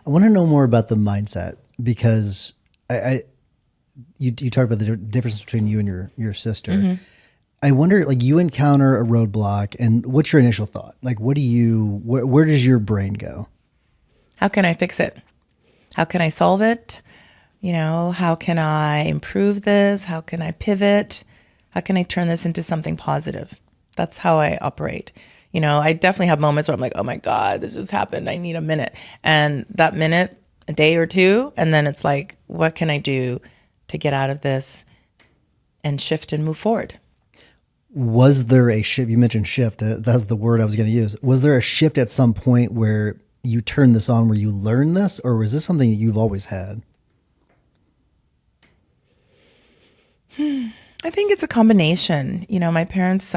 I want to know more about the mindset because you talked about the difference between you and your sister. Mm-hmm. I wonder, like, you encounter a roadblock, and what's your initial thought? Like, where does your brain go? How can I fix it? How can I solve it? How can I improve this? How can I pivot? How can I turn this into something positive? That's how I operate. I definitely have moments where I'm like, oh my God, this just happened. I need a minute. And that minute, a day or two, and then it's like, what can I do to get out of this and shift and move forward? Was there a shift? You mentioned shift. That's the word I was going to use. Was there a shift at some point where you turned this on, where you learned this, or was this something that you've always had? I think it's a combination. My parents,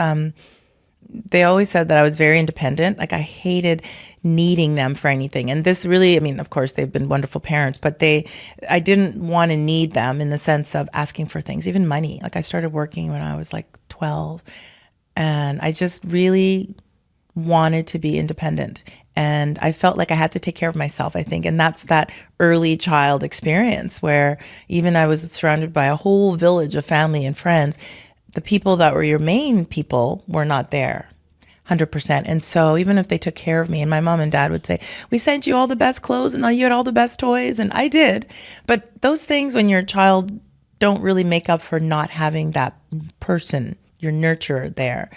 they always said that I was very independent. Like I hated needing them for anything. And this really, of course, they've been wonderful parents, but I didn't want to need them in the sense of asking for things, even money. Like I started working when I was like 12, and I just really wanted to be independent. And I felt like I had to take care of myself, I think. And that's that early child experience where even I was surrounded by a whole village of family and friends. The people that were your main people were not there 100%. And so even if they took care of me, and my mom and dad would say, we sent you all the best clothes and you had all the best toys. And I did. But those things when you're a child don't really make up for not having that person, your nurturer there.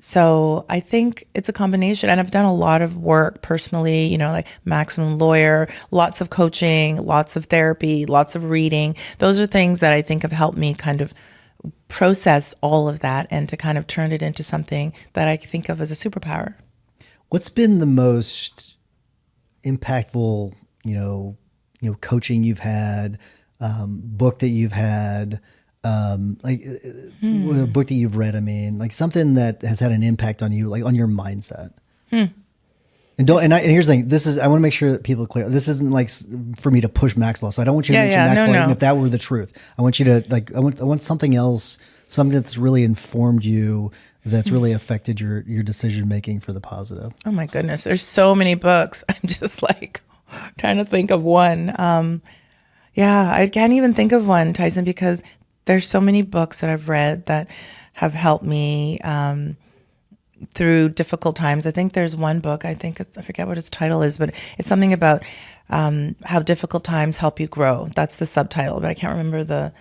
So I think it's a combination. And I've done a lot of work personally, like Maximum Lawyer, lots of coaching, lots of therapy, lots of reading. Those are things that I think have helped me kind of process all of that and to kind of turn it into something that I think of as a superpower. What's been the most impactful, coaching you've had, book that you've had, a book that you've read? Like something that has had an impact on you, like on your mindset. And here's the thing. I want to make sure that people are clear. This isn't like for me to push Max Law. So I don't want you to mention Max Law, even if that were the truth. I want you to I want something else, something that's really informed you, that's really affected your decision making for the positive. Oh my goodness. There's so many books. I'm just like trying to think of one. I can't even think of one, Tyson, because there's so many books that I've read that have helped me, through difficult times. I think there's one book, I forget what its title is, but it's something about how difficult times help you grow. That's the subtitle, but I can't remember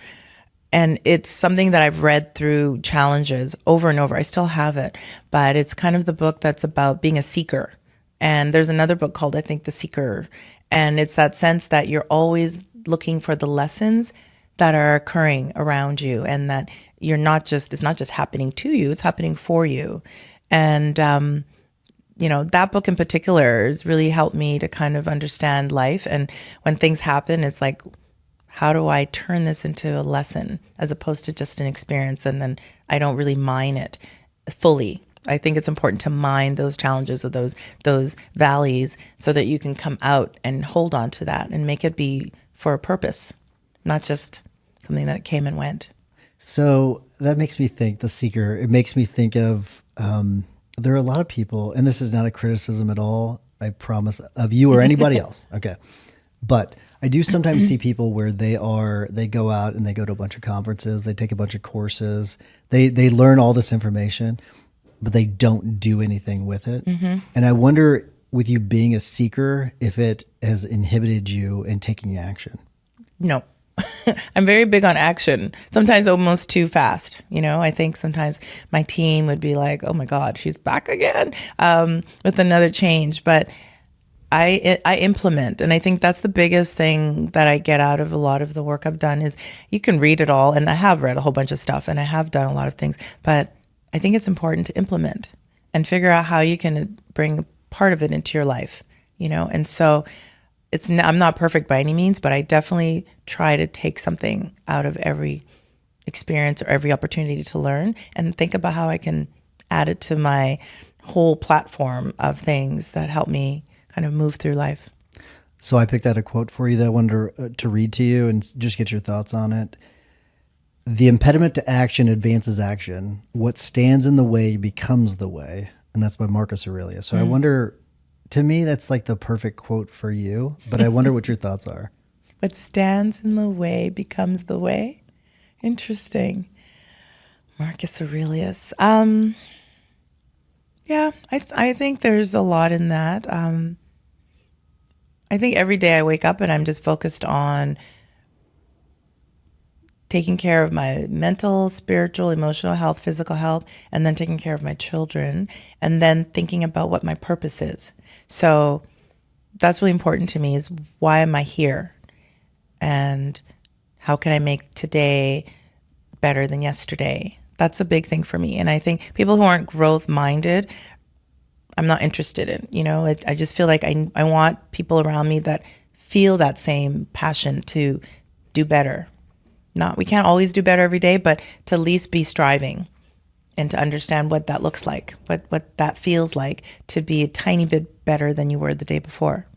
and it's something that I've read through challenges over and over. I still have it, but it's kind of the book that's about being a seeker. And there's another book called, I think, The Seeker. And it's that sense that you're always looking for the lessons that are occurring around you, and that it's not just happening to you, it's happening for you. And, that book in particular has really helped me to kind of understand life. And when things happen, it's like, how do I turn this into a lesson as opposed to just an experience? And then I don't really mine it fully. I think it's important to mine those challenges or those valleys so that you can come out and hold on to that and make it be for a purpose, not just something that came and went. So that makes me think, The Seeker, it makes me think of, there are a lot of people, and this is not a criticism at all, I promise, of you or anybody else. Okay. But I do sometimes see people where they go out and they go to a bunch of conferences, they take a bunch of courses, they learn all this information, but they don't do anything with it. Mm-hmm. And I wonder, with you being a seeker, if it has inhibited you in taking action. No. I'm very big on action, sometimes almost too fast. I think sometimes my team would be like, oh my God, she's back again with another change. But I implement. And I think that's the biggest thing that I get out of a lot of the work I've done is you can read it all. And I have read a whole bunch of stuff and I have done a lot of things. But I think it's important to implement and figure out how you can bring part of it into your life, And so I'm not perfect by any means, but I definitely try to take something out of every experience or every opportunity to learn and think about how I can add it to my whole platform of things that help me kind of move through life. So I picked out a quote for you that I wanted to read to you and just get your thoughts on it. The impediment to action advances action. What stands in the way becomes the way. And that's by Marcus Aurelius. So I wonder, to me, that's like the perfect quote for you. But I wonder what your thoughts are. What stands in the way becomes the way. Interesting. Marcus Aurelius. Yeah, I think there's a lot in that. I think every day I wake up and I'm just focused on taking care of my mental, spiritual, emotional health, physical health, and then taking care of my children, and then thinking about what my purpose is. So that's really important to me, is why am I here? And how can I make today better than yesterday? That's a big thing for me. And I think people who aren't growth minded, I'm not interested in. I just feel like I want people around me that feel that same passion to do better. We can't always do better every day, but to at least be striving and to understand what that looks like, what that feels like to be a tiny bit better than you were the day before.